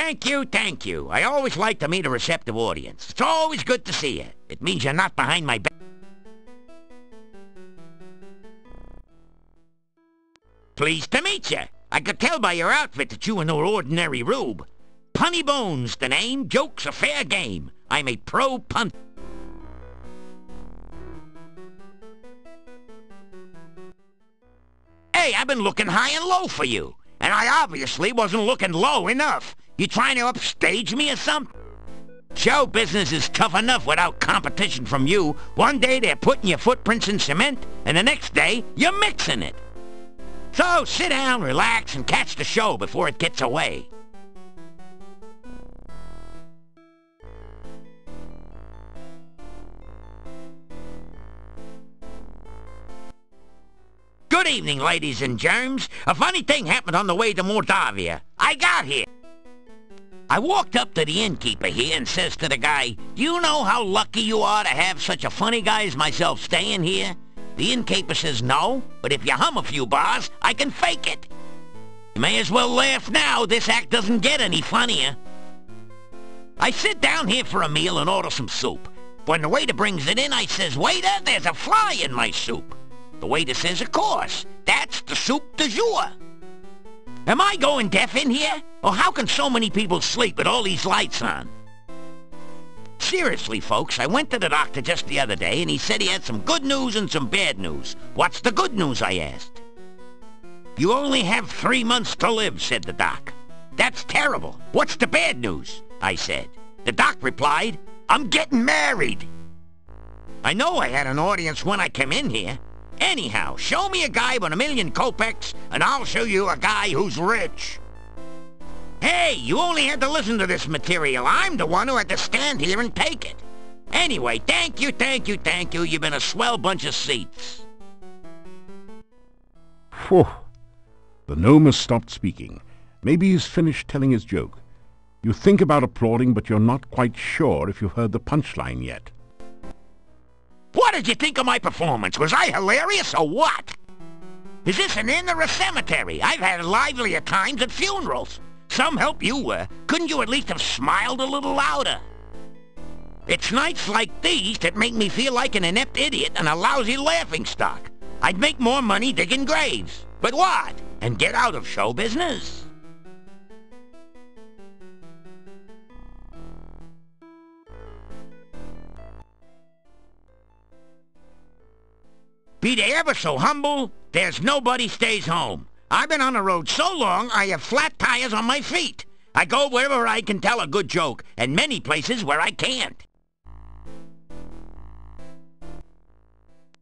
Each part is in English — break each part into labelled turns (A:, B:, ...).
A: Thank you, thank you. I always like to meet a receptive audience. It's always good to see you. It means you're not behind my back. Pleased to meet you. I could tell by your outfit that you were no ordinary rube. Punny Bones, the name. Joke's a fair game. I'm a pro punt. Hey, I've been looking high and low for you. And I obviously wasn't looking low enough. You trying to upstage me or something? Show business is tough enough without competition from you. One day they're putting your footprints in cement, and the next day you're mixing it. So sit down, relax, and catch the show before it gets away. Good evening, ladies and germs. A funny thing happened on the way to Mordavia. I got here. I walked up to the innkeeper here and says to the guy, "Do you know how lucky you are to have such a funny guy as myself staying here?" The innkeeper says, "No, but if you hum a few bars, I can fake it." You may as well laugh now. This act doesn't get any funnier. I sit down here for a meal and order some soup. When the waiter brings it in, I says, "Waiter, there's a fly in my soup." The waiter says, "Of course, that's the soup du jour." Am I going deaf in here? Or how can so many people sleep with all these lights on? Seriously, folks, I went to the doctor just the other day, and he said he had some good news and some bad news. What's the good news, I asked. "You only have 3 months to live," said the doc. "That's terrible. What's the bad news?" I said. The doc replied, "I'm getting married." I know I had an audience when I came in here. Anyhow, show me a guy with 1,000,000 kopecks, and I'll show you a guy who's rich. Hey, you only had to listen to this material. I'm the one who had to stand here and take it. Anyway, thank you, thank you, thank you. You've been a swell bunch of seats.
B: Phew. The gnome has stopped speaking. Maybe he's finished telling his joke. You think about applauding, but you're not quite sure if you've heard the punchline yet.
A: What did you think of my performance? Was I hilarious or what? Is this an inn or a cemetery? I've had livelier times at funerals. Some help you were. Couldn't you at least have smiled a little louder? It's nights like these that make me feel like an inept idiot and a lousy laughingstock. I'd make more money digging graves. But what? And get out of show business? Be they ever so humble, there's nobody stays home. I've been on the road so long, I have flat tires on my feet. I go wherever I can tell a good joke, and many places where I can't.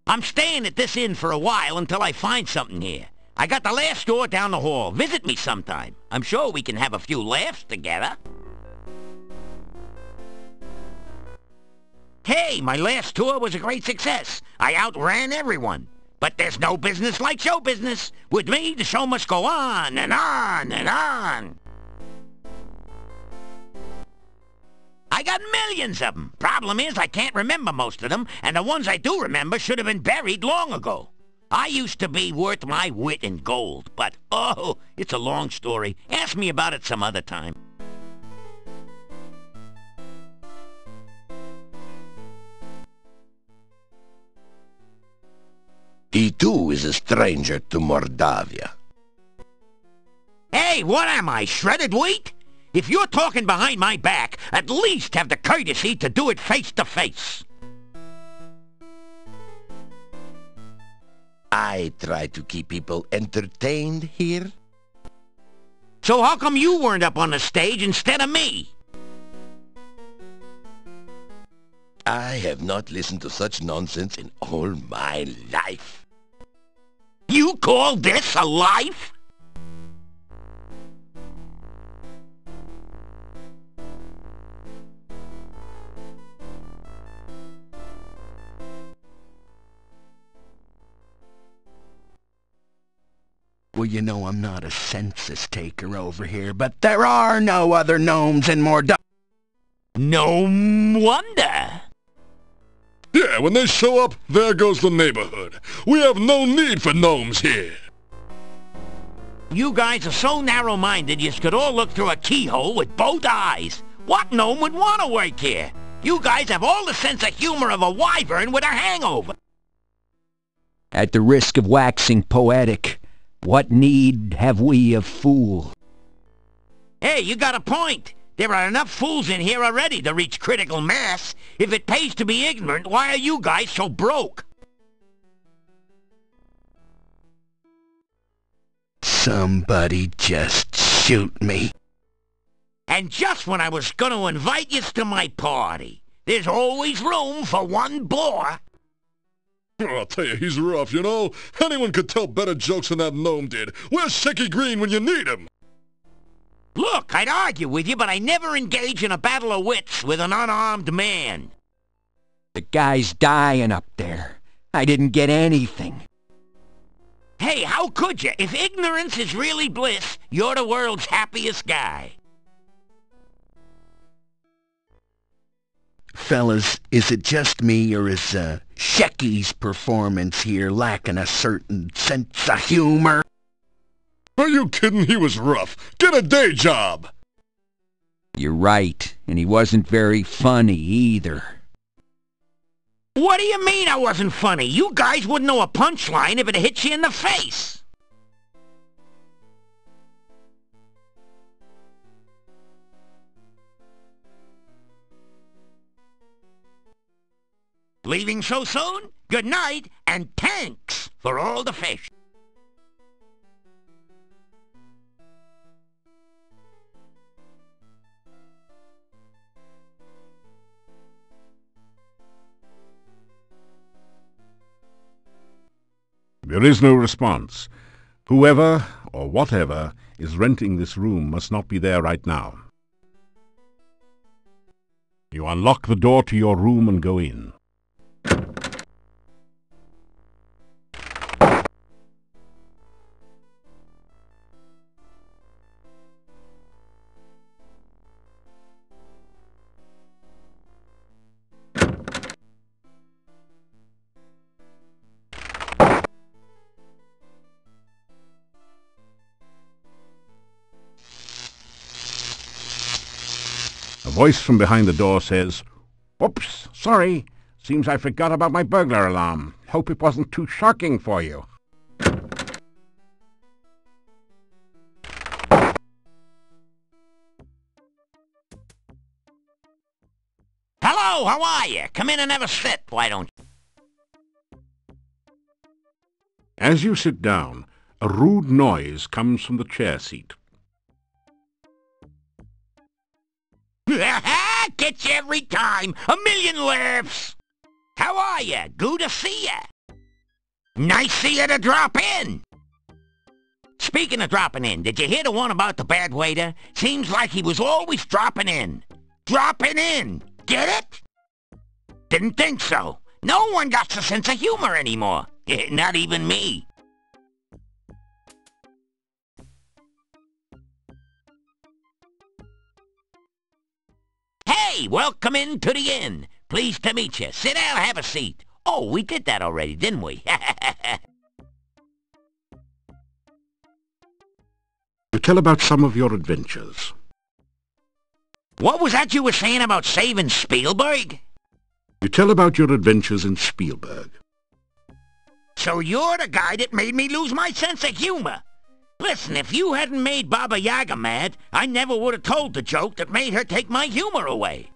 A: I'm staying at this inn for a while until I find something here. I got the last store down the hall. Visit me sometime. I'm sure we can have a few laughs together. Hey, my last tour was a great success. I outran everyone. But there's no business like show business. With me, the show must go on and on and on. I got millions of them. Problem is, I can't remember most of them, and the ones I do remember should have been buried long ago. I used to be worth my wit in gold, but, oh, it's a long story. Ask me about it some other time.
C: He too is a stranger to Mordavia.
A: Hey, what am I, shredded wheat? If you're talking behind my back, at least have the courtesy to do it face to face.
C: I try to keep people entertained here.
A: So how come you weren't up on the stage instead of me?
C: I have not listened to such nonsense in all my life.
A: You call this a life?
D: Well, you know I'm not a census taker over here, but there are no other gnomes in Mordavia.
A: No wonder.
E: Yeah, when they show up, there goes the neighborhood. We have no need for gnomes here.
A: You guys are so narrow-minded you could all look through a keyhole with both eyes. What gnome would want to work here? You guys have all the sense of humor of a wyvern with a hangover.
D: At the risk of waxing poetic, what need have we of fool?
A: Hey, you got a point. There are enough fools in here already to reach critical mass. If it pays to be ignorant, why are you guys so broke?
D: Somebody just shoot me.
A: And just when I was going to invite yous to my party. There's always room for one bore.
E: Oh, I'll tell you, he's rough, you know? Anyone could tell better jokes than that gnome did. Where's Shaky Green when you need him?
A: Look, I'd argue with you, but I never engage in a battle of wits with an unarmed man.
D: The guy's dying up there. I didn't get anything.
A: Hey, how could you? If ignorance is really bliss, you're the world's happiest guy.
D: Fellas, is it just me, or is Shecky's performance here lacking a certain sense of humor?
E: Are you kidding? He was rough. Get a day job!
D: You're right, and he wasn't very funny either.
A: What do you mean I wasn't funny? You guys wouldn't know a punchline if it hit you in the face. Leaving so soon? Good night, and thanks for all the fish.
B: There is no response. Whoever or whatever is renting this room must not be there right now. You unlock the door to your room and go in. A voice from behind the door says, "Oops, sorry. Seems I forgot about my burglar alarm. Hope it wasn't too shocking for you."
A: Hello, how are you? Come in and have a sit, why don't you?
B: As you sit down, a rude noise comes from the chair seat.
A: Gets you every time. A million laughs. How are you? Good to see you. Nice of you to drop in. Speaking of dropping in, did you hear the one about the bad waiter? Seems like he was always dropping in. Dropping in. Get it? Didn't think so. No one got a sense of humor anymore. Not even me. Hey, welcome into the inn. Pleased to meet you. Sit down, have a seat. Oh, we did that already, didn't we?
B: You tell about some of your adventures.
A: What was that you were saying about saving Spielberg?
B: You tell about your adventures in Spielberg.
A: So you're the guy that made me lose my sense of humor. Listen, if you hadn't made Baba Yaga mad, I never would have told the joke that made her take my humor away.